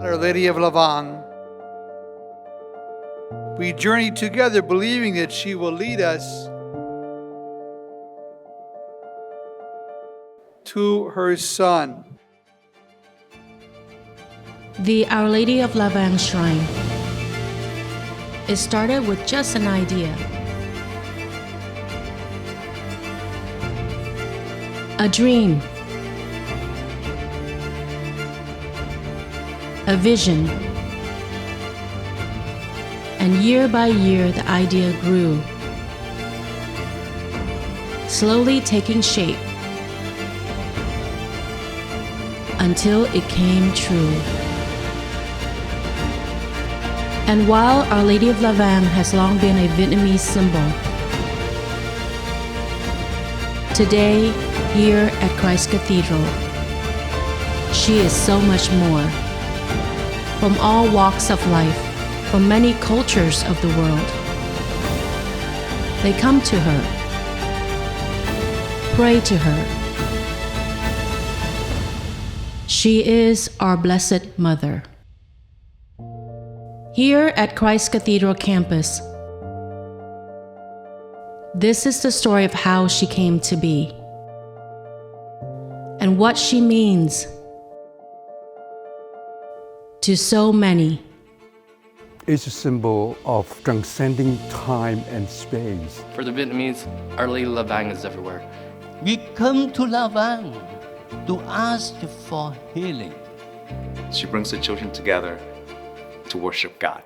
Our Lady of Vang. We journey together believing that she will lead us to her Son. The Our Lady of Vang Shrine. It started with just an idea. A dream. A vision. And year by year, the idea grew, slowly taking shape until it came true. And while Our Lady of Vang has long been a Vietnamese symbol, today, here at Christ Cathedral, she is so much more. From all walks of life, from many cultures of the world, they come to her, pray to her. She is our Blessed Mother. Here at Christ Cathedral campus, this is the story of how she came to be and what she means to so many. It's a symbol of transcending time and space. For the Vietnamese, Our Lady of Vang is everywhere. We come to Vang to ask for healing. She brings the children together to worship God.